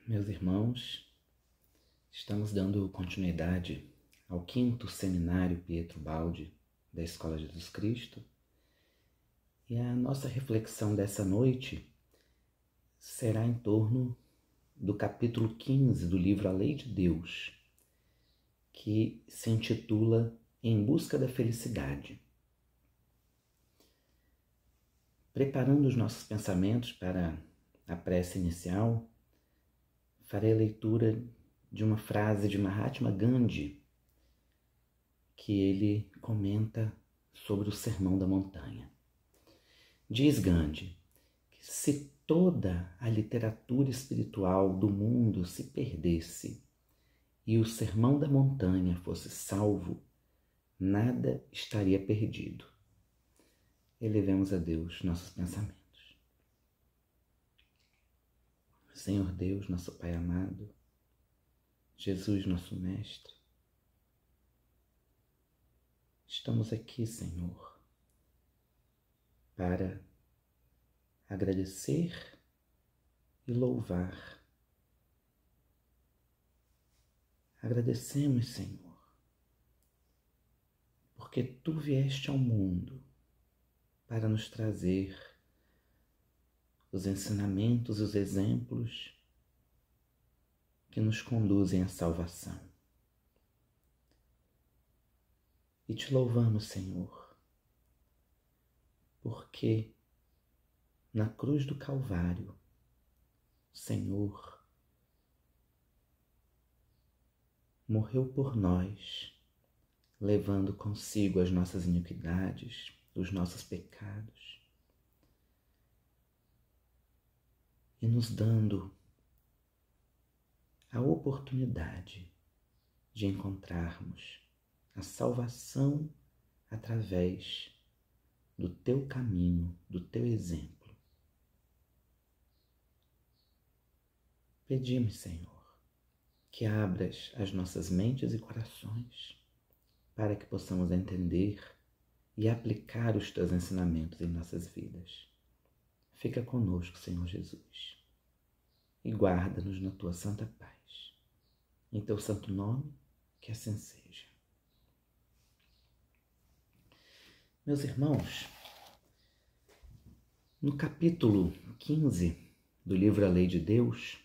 Meus irmãos, estamos dando continuidade ao 5º Seminário Pietro Baldi da Escola Jesus Cristo e a nossa reflexão dessa noite será em torno do capítulo 15 do livro A Lei de Deus, que se intitula Em Busca da Felicidade. Preparando os nossos pensamentos para a prece inicial, farei a leitura de uma frase de Mahatma Gandhi que ele comenta sobre o Sermão da Montanha. Diz Gandhi que se toda a literatura espiritual do mundo se perdesse e o Sermão da Montanha fosse salvo, nada estaria perdido. Elevemos a Deus nossos pensamentos. Senhor Deus, nosso Pai amado, Jesus, nosso Mestre, estamos aqui, Senhor, para agradecer e louvar. Agradecemos, Senhor, porque Tu vieste ao mundo para nos trazer os ensinamentos e os exemplos que nos conduzem à salvação. E Te louvamos, Senhor, porque na cruz do Calvário, o Senhor morreu por nós, levando consigo as nossas iniquidades, os nossos pecados, e nos dando a oportunidade de encontrarmos a salvação através do Teu caminho, do Teu exemplo. Pedimos, Senhor, que abras as nossas mentes e corações para que possamos entender e aplicar os Teus ensinamentos em nossas vidas. Fica conosco, Senhor Jesus, e guarda-nos na Tua santa paz. Em Teu santo nome, que assim seja. Meus irmãos, no capítulo 15 do livro A Lei de Deus,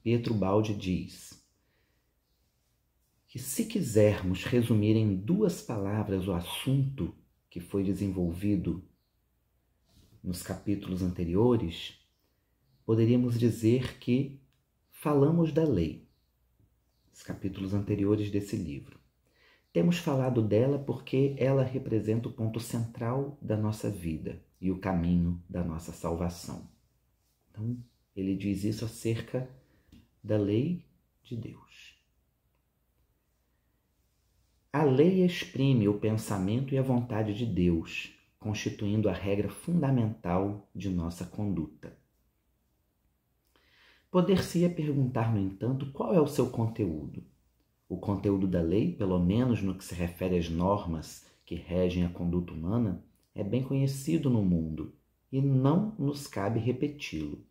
Pietro Baldi diz que se quisermos resumir em 2 palavras o assunto que foi desenvolvido nos capítulos anteriores, poderíamos dizer que falamos da lei, os capítulos anteriores desse livro. Temos falado dela porque ela representa o ponto central da nossa vida e o caminho da nossa salvação. Então, ele diz isso acerca da lei de Deus. A lei exprime o pensamento e a vontade de Deus, constituindo a regra fundamental de nossa conduta. Poder-se-ia perguntar, no entanto, qual é o seu conteúdo? O conteúdo da lei, pelo menos no que se refere às normas que regem a conduta humana, é bem conhecido no mundo e não nos cabe repeti-lo.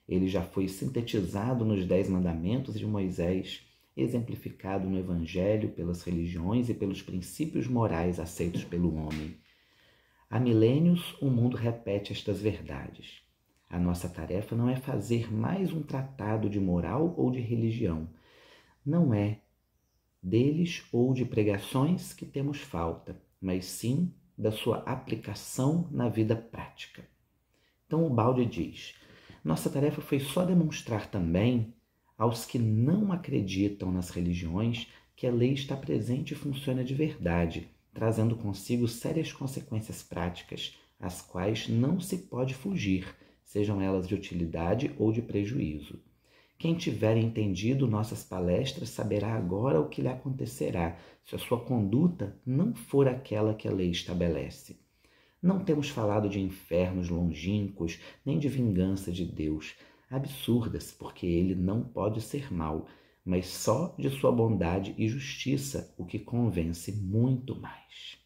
Ele já foi sintetizado nos 10 mandamentos de Moisés, exemplificado no Evangelho pelas religiões e pelos princípios morais aceitos pelo homem. Há milênios o mundo repete estas verdades. A nossa tarefa não é fazer mais um tratado de moral ou de religião. Não é deles ou de pregações que temos falta, mas sim da sua aplicação na vida prática. Então o Baldi diz: nossa tarefa foi só demonstrar também aos que não acreditam nas religiões que a lei está presente e funciona de verdade, trazendo consigo sérias consequências práticas, às quais não se pode fugir, sejam elas de utilidade ou de prejuízo. Quem tiver entendido nossas palestras saberá agora o que lhe acontecerá se a sua conduta não for aquela que a lei estabelece. Não temos falado de infernos longínquos, nem de vingança de Deus, absurdas, porque ele não pode ser mau, mas só de sua bondade e justiça, o que convence muito mais.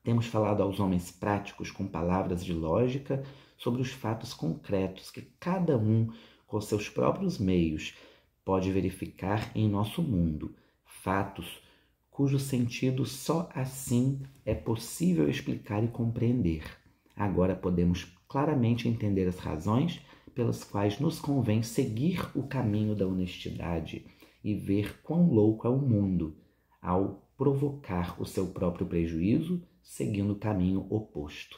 Temos falado aos homens práticos com palavras de lógica sobre os fatos concretos que cada um com seus próprios meios, pode verificar em nosso mundo fatos cujo sentido só assim é possível explicar e compreender. Agora podemos claramente entender as razões pelas quais nos convém seguir o caminho da honestidade e ver quão louco é o mundo ao provocar o seu próprio prejuízo seguindo o caminho oposto.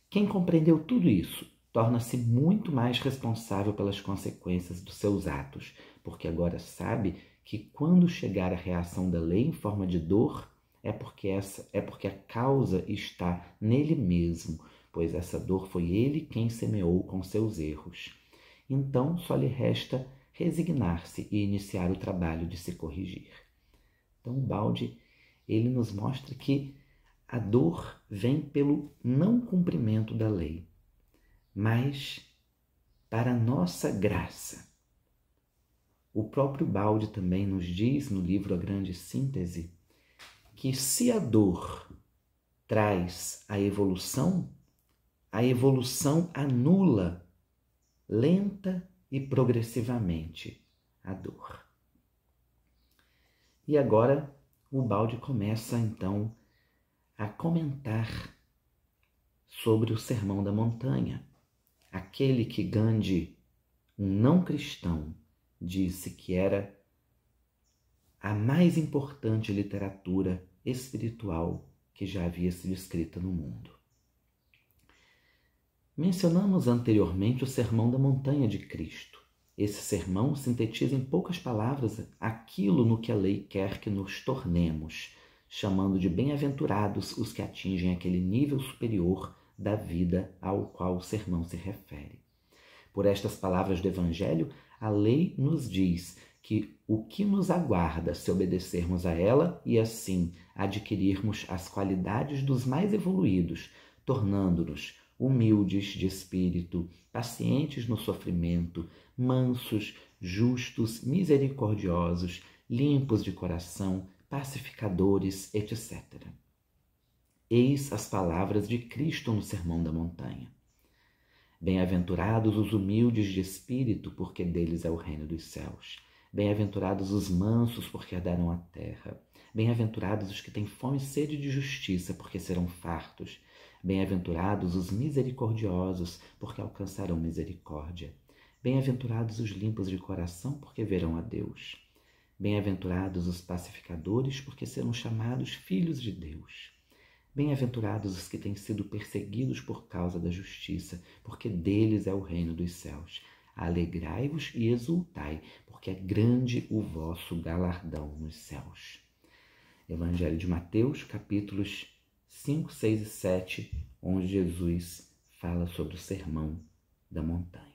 Quem compreendeu tudo isso torna-se muito mais responsável pelas consequências dos seus atos, porque agora sabe que quando chegar a reação da lei em forma de dor, é porque a causa está nele mesmo, pois essa dor foi ele quem semeou com seus erros. Então só lhe resta resignar-se e iniciar o trabalho de se corrigir. Então o balde, ele nos mostra que a dor vem pelo não cumprimento da lei, mas para nossa graça. O próprio Balde também nos diz no livro A Grande Síntese que se a dor traz a evolução anula lenta e progressivamente a dor. E agora o Balde começa então a comentar sobre o Sermão da Montanha, aquele que Gandhi, um não cristão, disse que era a mais importante literatura espiritual que já havia sido escrita no mundo. Mencionamos anteriormente o Sermão da Montanha de Cristo. Esse sermão sintetiza em poucas palavras aquilo no que a lei quer que nos tornemos, chamando de bem-aventurados os que atingem aquele nível superior da vida ao qual o sermão se refere. Por estas palavras do Evangelho, a lei nos diz que o que nos aguarda se obedecermos a ela e assim adquirirmos as qualidades dos mais evoluídos, tornando-nos humildes de espírito, pacientes no sofrimento, mansos, justos, misericordiosos, limpos de coração, pacificadores, etc. Eis as palavras de Cristo no Sermão da Montanha. Bem-aventurados os humildes de espírito, porque deles é o reino dos céus. Bem-aventurados os mansos, porque herdarão a terra. Bem-aventurados os que têm fome e sede de justiça, porque serão fartos. Bem-aventurados os misericordiosos, porque alcançarão misericórdia. Bem-aventurados os limpos de coração, porque verão a Deus. Bem-aventurados os pacificadores, porque serão chamados filhos de Deus. Bem-aventurados os que têm sido perseguidos por causa da justiça, porque deles é o reino dos céus. Alegrai-vos e exultai, porque é grande o vosso galardão nos céus. Evangelho de Mateus, capítulos 5, 6 e 7, onde Jesus fala sobre o Sermão da Montanha.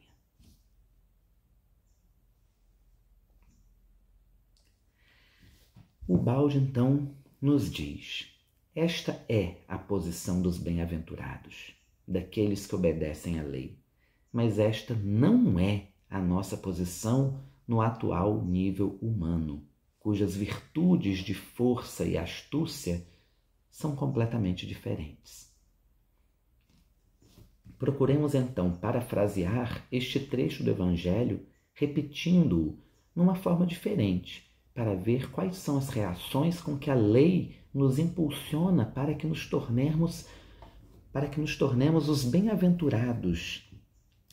O Balde, então, nos diz: esta é a posição dos bem-aventurados, daqueles que obedecem à lei. Mas esta não é a nossa posição no atual nível humano, cujas virtudes de força e astúcia são completamente diferentes. Procuremos então parafrasear este trecho do Evangelho, repetindo-o numa forma diferente, para ver quais são as reações com que a lei nos impulsiona para que nos tornemos os bem-aventurados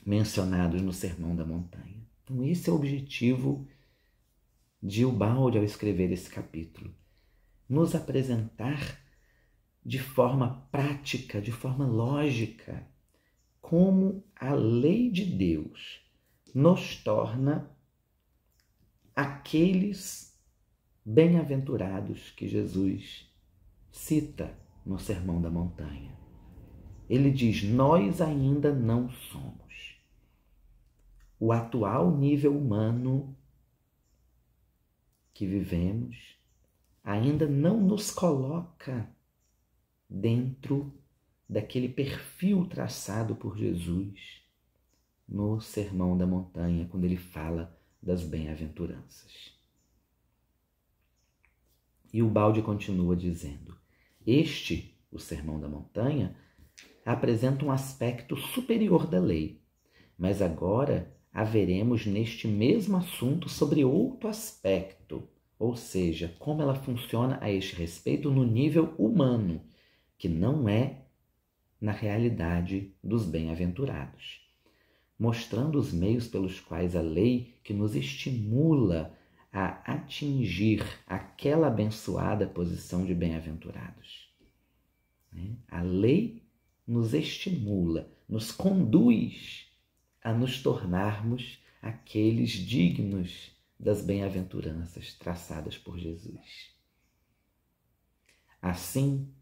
mencionados no Sermão da Montanha. Então esse é o objetivo de Ubaldi ao escrever esse capítulo. Nos apresentar de forma prática, de forma lógica, como a lei de Deus nos torna aqueles bem-aventurados que Jesus cita no Sermão da Montanha. Ele diz: nós ainda não somos. O atual nível humano que vivemos ainda não nos coloca dentro daquele perfil traçado por Jesus no Sermão da Montanha, quando ele fala das bem-aventuranças. E o Balde continua dizendo: o Sermão da Montanha, apresenta um aspecto superior da lei, mas agora haveremos neste mesmo assunto sobre outro aspecto, ou seja, como ela funciona a este respeito no nível humano, que não é na realidade dos bem-aventurados, mostrando os meios pelos quais a lei que nos estimula a atingir aquela abençoada posição de bem-aventurados. A lei nos estimula, nos conduz a nos tornarmos aqueles dignos das bem-aventuranças traçadas por Jesus. Assim,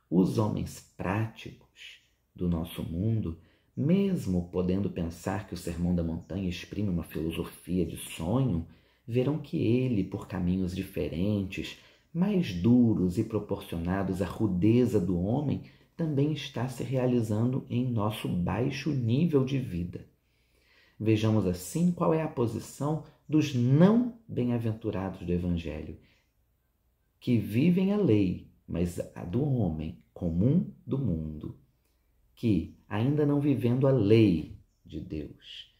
os homens práticos do nosso mundo, mesmo podendo pensar que o Sermão da Montanha exprime uma filosofia de sonho, verão que ele, por caminhos diferentes, mais duros e proporcionados à rudeza do homem, também está se realizando em nosso baixo nível de vida. Vejamos assim qual é a posição dos não bem-aventurados do Evangelho, que vivem a lei, mas a do homem comum do mundo, que, ainda não vivendo a lei de Deus,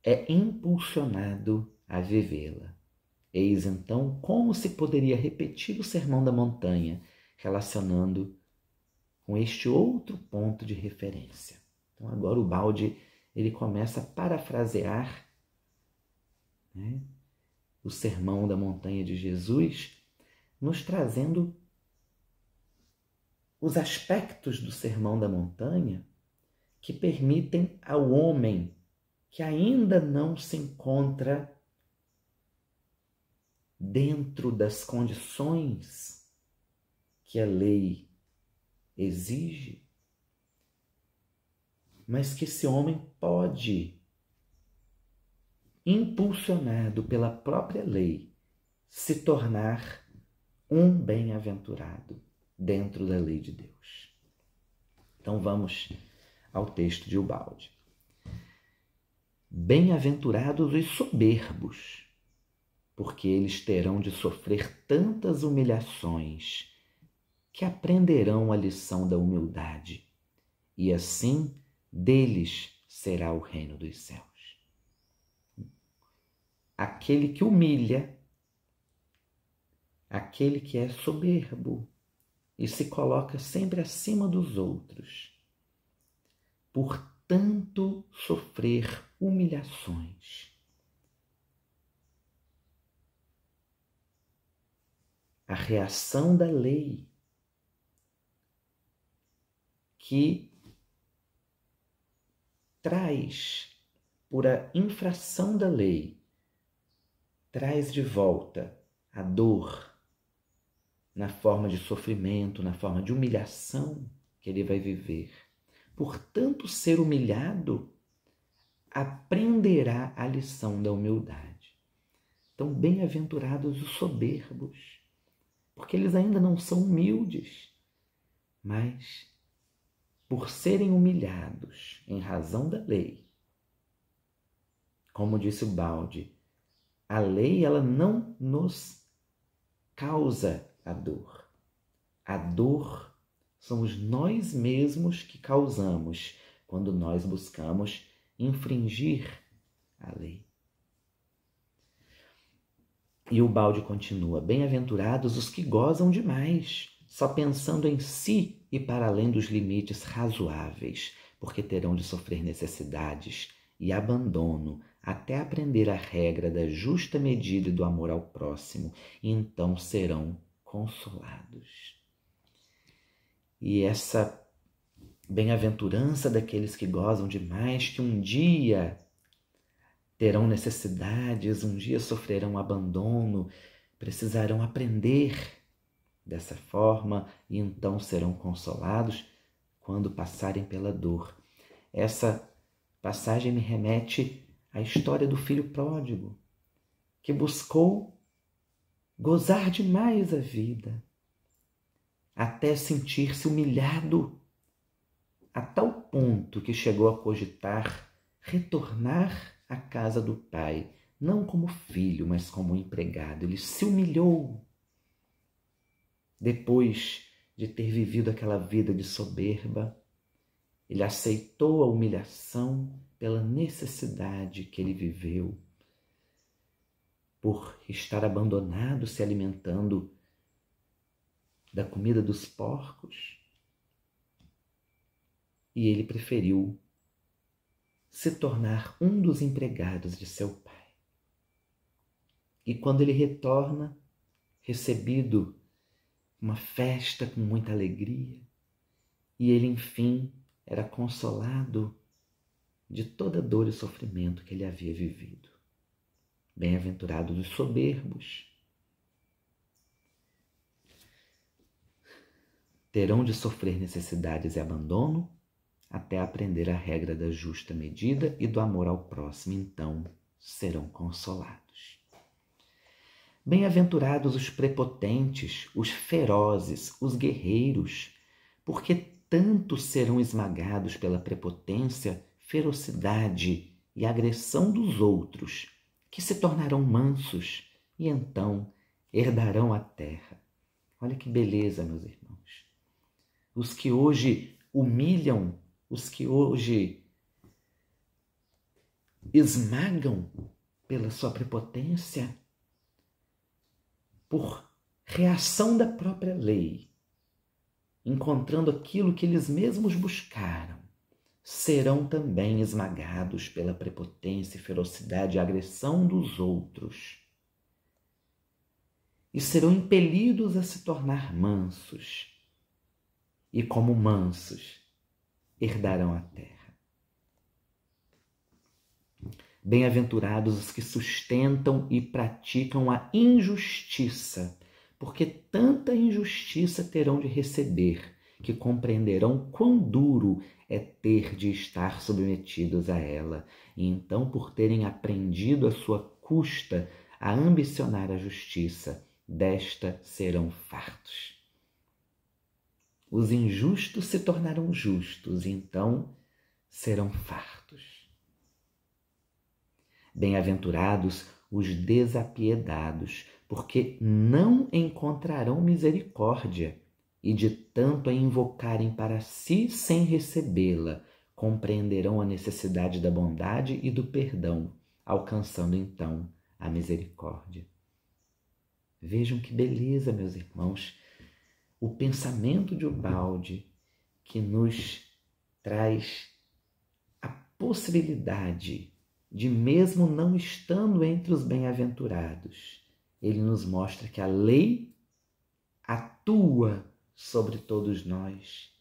é impulsionado a vivê-la. Eis então como se poderia repetir o Sermão da Montanha, relacionando com este outro ponto de referência. Então agora o Balde ele começa a parafrasear, o Sermão da Montanha de Jesus, nos trazendo os aspectos do Sermão da Montanha que permitem ao homem que ainda não se encontra dentro das condições que a lei exige, mas que esse homem pode, impulsionado pela própria lei, se tornar um bem-aventurado dentro da lei de Deus. Então vamos ao texto de Ubalde. Bem-aventurados os soberbos, porque eles terão de sofrer tantas humilhações que aprenderão a lição da humildade, e assim deles será o reino dos céus. Aquele que humilha, aquele que é soberbo e se coloca sempre acima dos outros, por tanto sofrer humilhações, a reação da lei que traz, por a infração da lei, traz de volta a dor na forma de sofrimento, na forma de humilhação que ele vai viver. Por tanto ser humilhado, aprenderá a lição da humildade. Então, bem-aventurados os soberbos, porque eles ainda não são humildes, mas por serem humilhados em razão da lei, como disse o Balde, a lei ela não nos causa a dor. A dor somos nós mesmos que causamos quando nós buscamos infringir a lei. E o Balde continua, bem-aventurados os que gozam demais, só pensando em si e para além dos limites razoáveis, porque terão de sofrer necessidades e abandono até aprender a regra da justa medida e do amor ao próximo, e então serão consolados. E essa bem-aventurança daqueles que gozam demais, que um dia terão necessidades, um dia sofrerão abandono, precisarão aprender dessa forma e então serão consolados quando passarem pela dor. Essa passagem me remete à história do filho pródigo, que buscou gozar demais a vida, até sentir-se humilhado, a tal ponto que chegou a cogitar retornar à casa do pai, não como filho, mas como empregado. Ele se humilhou depois de ter vivido aquela vida de soberba. Ele aceitou a humilhação pela necessidade que ele viveu, por estar abandonado, se alimentando da comida dos porcos, e ele preferiu se tornar um dos empregados de seu pai. E quando ele retorna, recebido uma festa com muita alegria, e ele, enfim, era consolado de toda dor e sofrimento que ele havia vivido. Bem-aventurados os soberbos, terão de sofrer necessidades e abandono até aprender a regra da justa medida e do amor ao próximo, então serão consolados. Bem-aventurados os prepotentes, os ferozes, os guerreiros, porque tanto serão esmagados pela prepotência, ferocidade e agressão dos outros, que se tornarão mansos e então herdarão a terra. Olha que beleza, meus irmãos. Os que hoje humilham, os que hoje esmagam pela sua prepotência, por reação da própria lei, encontrando aquilo que eles mesmos buscaram, serão também esmagados pela prepotência, ferocidade e agressão dos outros. E serão impelidos a se tornar mansos. E como mansos, herdarão a terra. Bem-aventurados os que sustentam e praticam a injustiça, porque tanta injustiça terão de receber, que compreenderão quão duro é ter de estar submetidos a ela, e então, por terem aprendido à sua custa a ambicionar a justiça, desta serão fartos. Os injustos se tornarão justos, e então serão fartos. Bem-aventurados os desapiedados, porque não encontrarão misericórdia, e de tanto a invocarem para si sem recebê-la, compreenderão a necessidade da bondade e do perdão, alcançando então a misericórdia. Vejam que beleza, meus irmãos, o pensamento de Ubaldi, que nos traz a possibilidade de, mesmo não estando entre os bem-aventurados, ele nos mostra que a lei atua sobre todos nós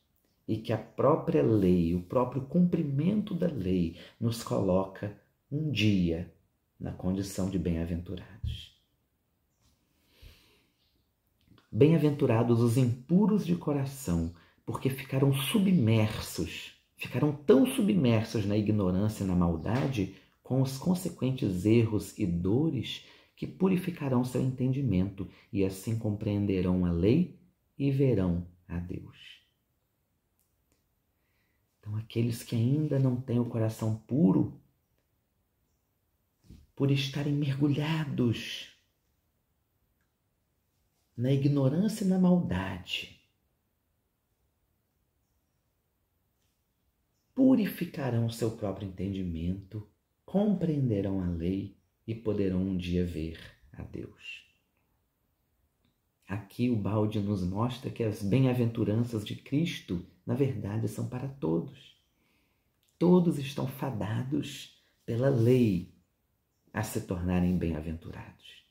e que a própria lei, o próprio cumprimento da lei, nos coloca um dia na condição de bem-aventurados. Bem-aventurados os impuros de coração, porque ficaram tão submersos na ignorância e na maldade, com os consequentes erros e dores, que purificarão seu entendimento e assim compreenderão a lei e verão a Deus. Então, aqueles que ainda não têm o coração puro, por estarem mergulhados na ignorância e na maldade, purificarão seu próprio entendimento, compreenderão a lei e poderão um dia ver a Deus. Aqui o Ubaldi nos mostra que as bem-aventuranças de Cristo, na verdade, são para todos. Todos estão fadados pela lei a se tornarem bem-aventurados.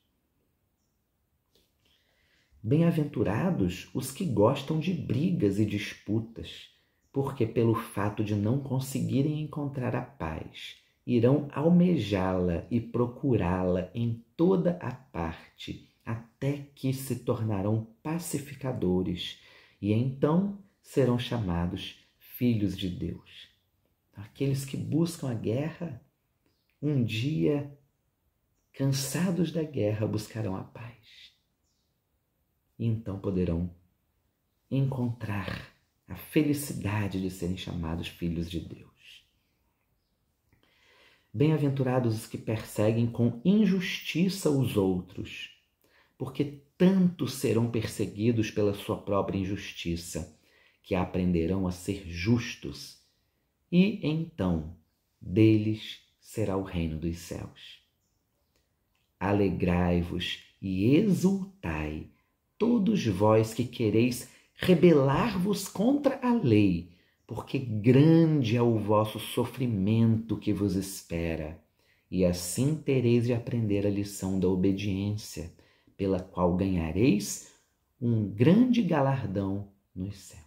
Bem-aventurados os que gostam de brigas e disputas, porque pelo fato de não conseguirem encontrar a paz, irão almejá-la e procurá-la em toda a parte, até que se tornarão pacificadores, e então serão chamados filhos de Deus. Aqueles que buscam a guerra, um dia, cansados da guerra, buscarão a paz. E então poderão encontrar a felicidade de serem chamados filhos de Deus. Bem-aventurados os que perseguem com injustiça os outros, porque tanto serão perseguidos pela sua própria injustiça, que aprenderão a ser justos e então deles será o reino dos céus. Alegrai-vos e exultai, todos vós que quereis rebelar-vos contra a lei, porque grande é o vosso sofrimento que vos espera, e assim tereis de aprender a lição da obediência, pela qual ganhareis um grande galardão nos céus.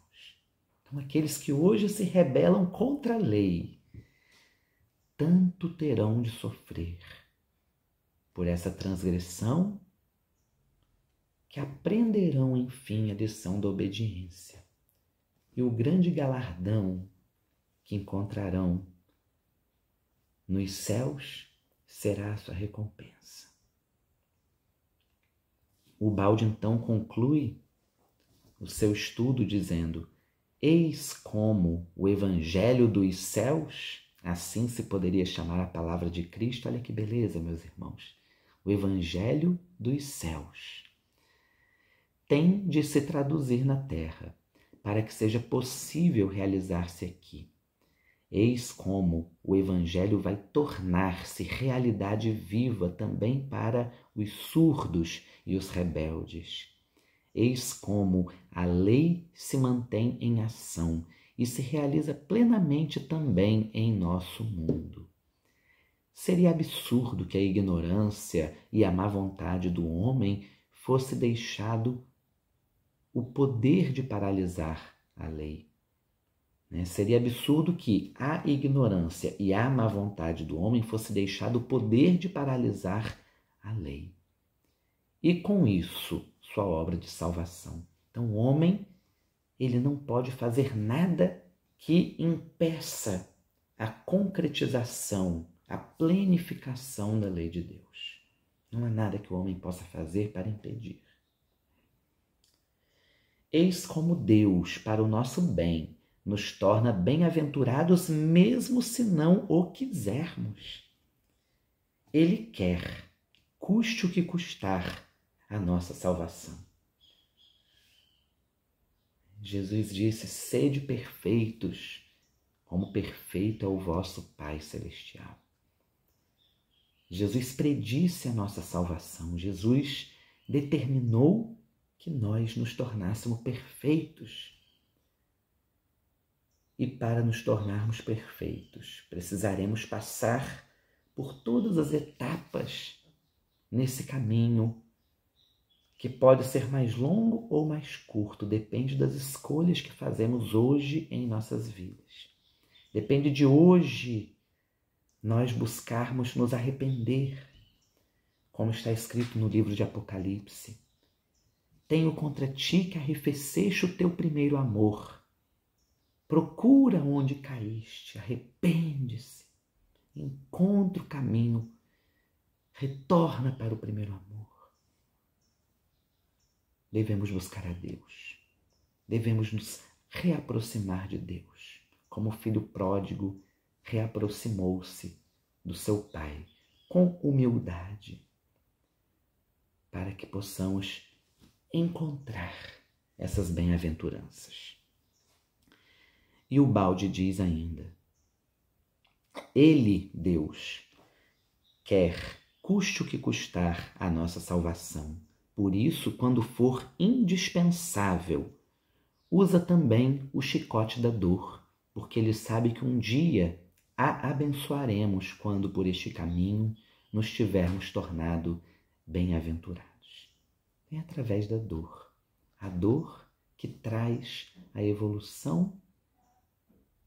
Então, aqueles que hoje se rebelam contra a lei, tanto terão de sofrer por essa transgressão, que aprenderão, enfim, a lição da obediência. E o grande galardão que encontrarão nos céus será a sua recompensa. O Ubaldi, então, conclui o seu estudo dizendo: eis como o Evangelho dos céus, assim se poderia chamar a palavra de Cristo. Olha que beleza, meus irmãos. O Evangelho dos céus tem de se traduzir na terra, para que seja possível realizar-se aqui. Eis como o Evangelho vai tornar-se realidade viva também para os surdos e os rebeldes. Eis como a lei se mantém em ação e se realiza plenamente também em nosso mundo. Seria absurdo que a ignorância e a má vontade do homem fosse deixado o poder de paralisar a lei. Seria absurdo que a ignorância e a má vontade do homem fosse deixado o poder de paralisar a lei. E com isso, sua obra de salvação. Então, o homem, ele não pode fazer nada que impeça a concretização, a plenificação da lei de Deus. Não há nada que o homem possa fazer para impedir. Eis como Deus, para o nosso bem, nos torna bem-aventurados mesmo se não o quisermos. Ele quer, custe o que custar, a nossa salvação. Jesus disse: sede perfeitos, como perfeito é o vosso Pai Celestial. Jesus predisse a nossa salvação. Jesus determinou que nós nos tornássemos perfeitos. E para nos tornarmos perfeitos, precisaremos passar por todas as etapas nesse caminho, que pode ser mais longo ou mais curto, depende das escolhas que fazemos hoje em nossas vidas. Depende de hoje nós buscarmos nos arrepender, como está escrito no livro de Apocalipse. Tenho contra ti que arrefeceste o teu primeiro amor. Procura onde caíste, arrepende-se, encontra o caminho, retorna para o primeiro amor. Devemos buscar a Deus, devemos nos reaproximar de Deus, como o filho pródigo reaproximou-se do seu pai com humildade, para que possamos encontrar essas bem-aventuranças. E o Ubaldi diz ainda: Ele, Deus, quer, custe o que custar, a nossa salvação. Por isso, quando for indispensável, usa também o chicote da dor, porque ele sabe que um dia a abençoaremos quando por este caminho nos tivermos tornado bem-aventurados. É através da dor. A dor que traz a evolução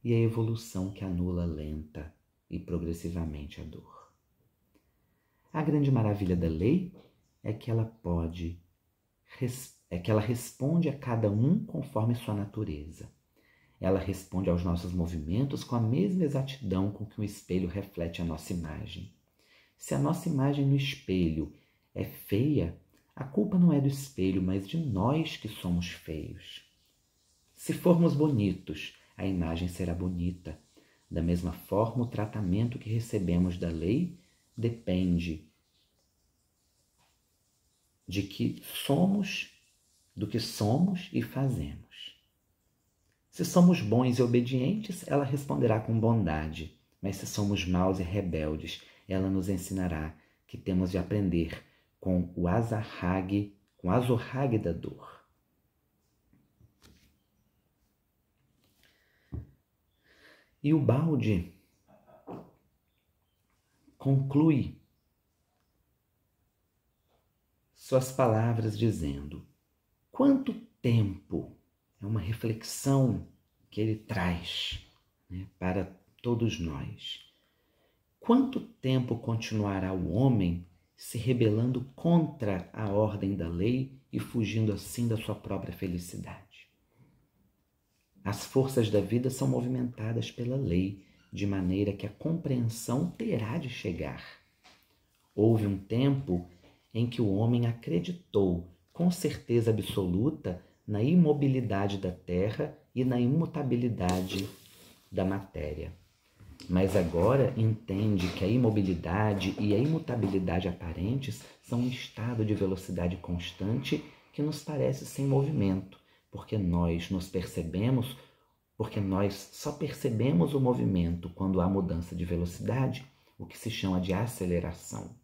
e a evolução que anula lenta e progressivamente a dor. A grande maravilha da lei é que ela responde a cada um conforme sua natureza. Ela responde aos nossos movimentos com a mesma exatidão com que um espelho reflete a nossa imagem. Se a nossa imagem no espelho é feia, a culpa não é do espelho, mas de nós que somos feios. Se formos bonitos, a imagem será bonita. Da mesma forma, o tratamento que recebemos da lei depende do que somos e fazemos. Se somos bons e obedientes, ela responderá com bondade. Mas se somos maus e rebeldes, ela nos ensinará que temos de aprender com o azorrague da dor. E o balde conclui suas palavras dizendo: quanto tempo, é uma reflexão que ele traz, né, para todos nós. Quanto tempo continuará o homem se rebelando contra a ordem da lei e fugindo assim da sua própria felicidade? As forças da vida são movimentadas pela lei, de maneira que a compreensão terá de chegar. Houve um tempo em que o homem acreditou com certeza absoluta na imobilidade da terra e na imutabilidade da matéria. Mas agora entende que a imobilidade e a imutabilidade aparentes são um estado de velocidade constante que nos parece sem movimento, porque nós só percebemos o movimento quando há mudança de velocidade, o que se chama de aceleração.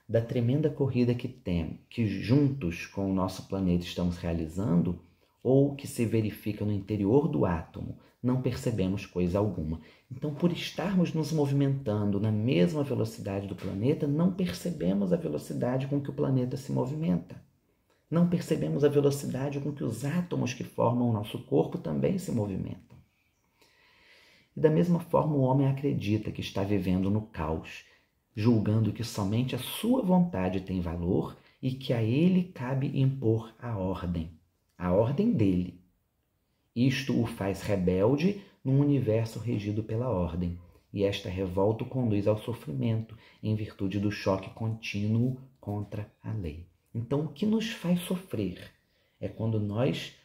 Da tremenda corrida que juntos com o nosso planeta estamos realizando, ou que se verifica no interior do átomo, não percebemos coisa alguma. Então, por estarmos nos movimentando na mesma velocidade do planeta, não percebemos a velocidade com que o planeta se movimenta. Não percebemos a velocidade com que os átomos que formam o nosso corpo também se movimentam. E da mesma forma, o homem acredita que está vivendo no caos, julgando que somente a sua vontade tem valor e que a ele cabe impor a ordem dele. Isto o faz rebelde num universo regido pela ordem, e esta revolta o conduz ao sofrimento, em virtude do choque contínuo contra a lei. Então, o que nos faz sofrer é quando nós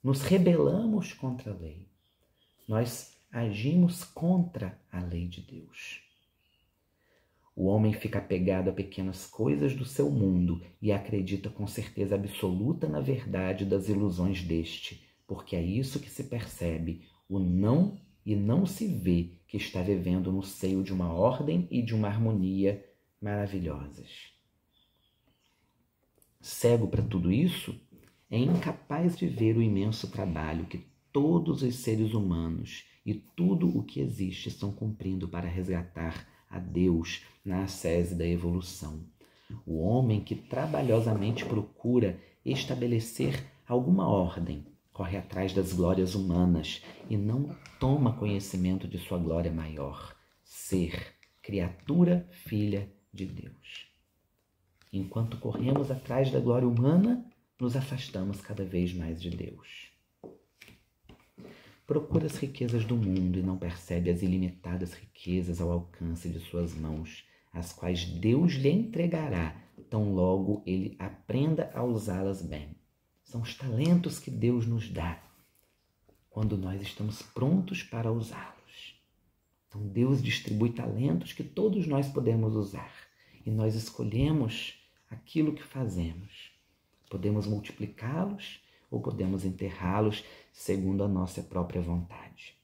nos rebelamos contra a lei. Nós agimos contra a lei de Deus. O homem fica apegado a pequenas coisas do seu mundo e acredita com certeza absoluta na verdade das ilusões deste, porque é isso que se percebe, e não se vê que está vivendo no seio de uma ordem e de uma harmonia maravilhosas. Cego para tudo isso, é incapaz de ver o imenso trabalho que todos os seres humanos e tudo o que existe estão cumprindo para resgatar a Deus na ascese da evolução. O homem que trabalhosamente procura estabelecer alguma ordem, corre atrás das glórias humanas e não toma conhecimento de sua glória maior, ser criatura filha de Deus. Enquanto corremos atrás da glória humana, nos afastamos cada vez mais de Deus. Procura as riquezas do mundo e não percebe as ilimitadas riquezas ao alcance de suas mãos, as quais Deus lhe entregará, tão logo ele aprenda a usá-las bem. São os talentos que Deus nos dá, quando nós estamos prontos para usá-los. Então Deus distribui talentos que todos nós podemos usar, e nós escolhemos aquilo que fazemos. Podemos multiplicá-los ou podemos enterrá-los segundo a nossa própria vontade.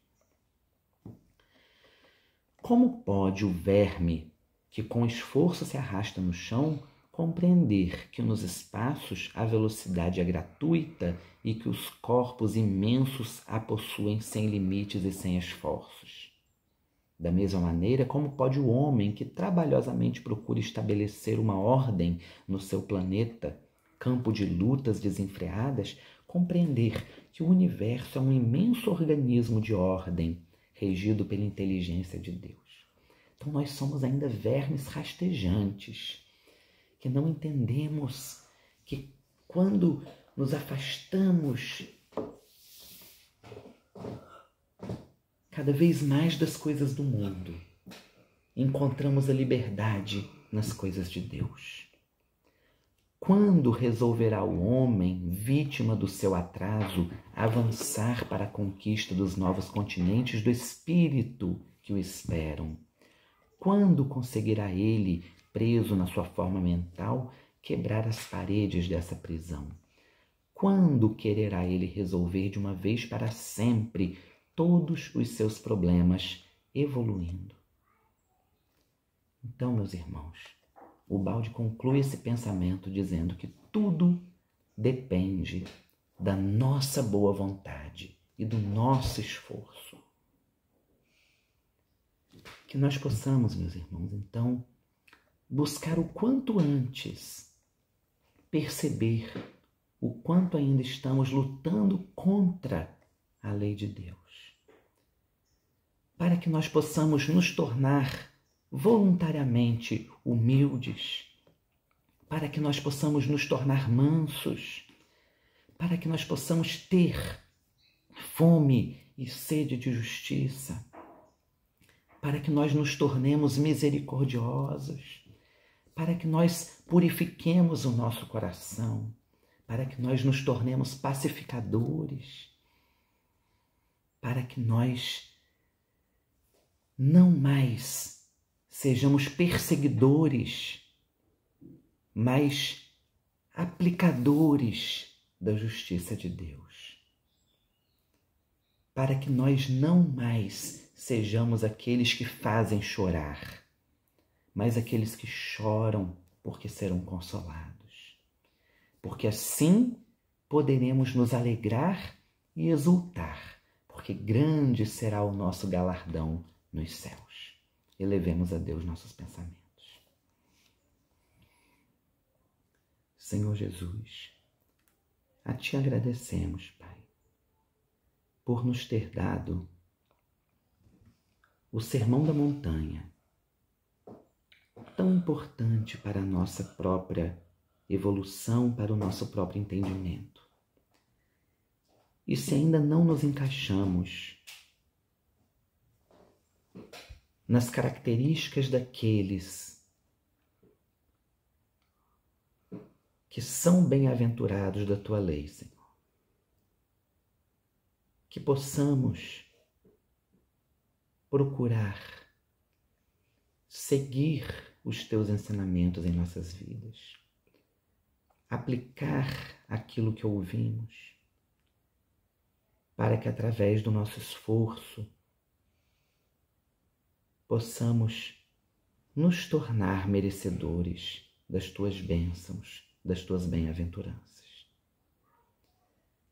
Como pode o verme, que com esforço se arrasta no chão, compreender que nos espaços a velocidade é gratuita e que os corpos imensos a possuem sem limites e sem esforços? Da mesma maneira, como pode o homem que trabalhosamente procura estabelecer uma ordem no seu planeta, campo de lutas desenfreadas, compreender que o universo é um imenso organismo de ordem, regido pela inteligência de Deus? Então nós somos ainda vermes rastejantes, que não entendemos que quando nos afastamos cada vez mais das coisas do mundo, encontramos a liberdade nas coisas de Deus. Quando resolverá o homem, vítima do seu atraso, avançar para a conquista dos novos continentes do espírito que o esperam? Quando conseguirá ele, preso na sua forma mental, quebrar as paredes dessa prisão? Quando quererá ele resolver de uma vez para sempre todos os seus problemas evoluindo. Então, meus irmãos, o Balde conclui esse pensamento dizendo que tudo depende da nossa boa vontade e do nosso esforço. Que nós possamos, meus irmãos, então, buscar o quanto antes perceber o quanto ainda estamos lutando contra a lei de Deus, para que nós possamos nos tornar voluntariamente humildes, para que nós possamos nos tornar mansos, para que nós possamos ter fome e sede de justiça, para que nós nos tornemos misericordiosos, para que nós purifiquemos o nosso coração, para que nós nos tornemos pacificadores, para que nós não mais sejamos perseguidores, mas aplicadores da justiça de Deus. Para que nós não mais sejamos aqueles que fazem chorar, mas aqueles que choram porque serão consolados. Porque assim poderemos nos alegrar e exultar, porque grande será o nosso galardão nos céus. Elevemos a Deus nossos pensamentos. Senhor Jesus, a Ti agradecemos, Pai, por nos ter dado o Sermão da Montanha, tão importante para a nossa própria evolução, para o nosso próprio entendimento. E se ainda não nos encaixamos nas características daqueles que são bem-aventurados da Tua lei, Senhor, que possamos procurar seguir os Teus ensinamentos em nossas vidas, aplicar aquilo que ouvimos, para que através do nosso esforço possamos nos tornar merecedores das Tuas bênçãos, das Tuas bem-aventuranças.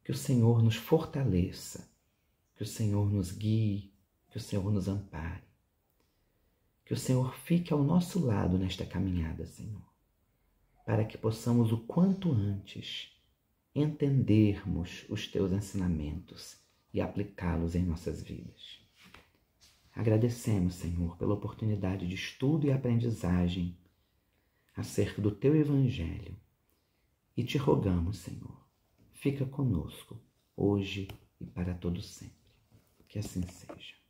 Que o Senhor nos fortaleça, que o Senhor nos guie, que o Senhor nos ampare, que o Senhor fique ao nosso lado nesta caminhada, Senhor, para que possamos o quanto antes entendermos os Teus ensinamentos e aplicá-los em nossas vidas. Agradecemos, Senhor, pela oportunidade de estudo e aprendizagem acerca do Teu Evangelho e Te rogamos, Senhor, fica conosco, hoje e para todo sempre. Que assim seja.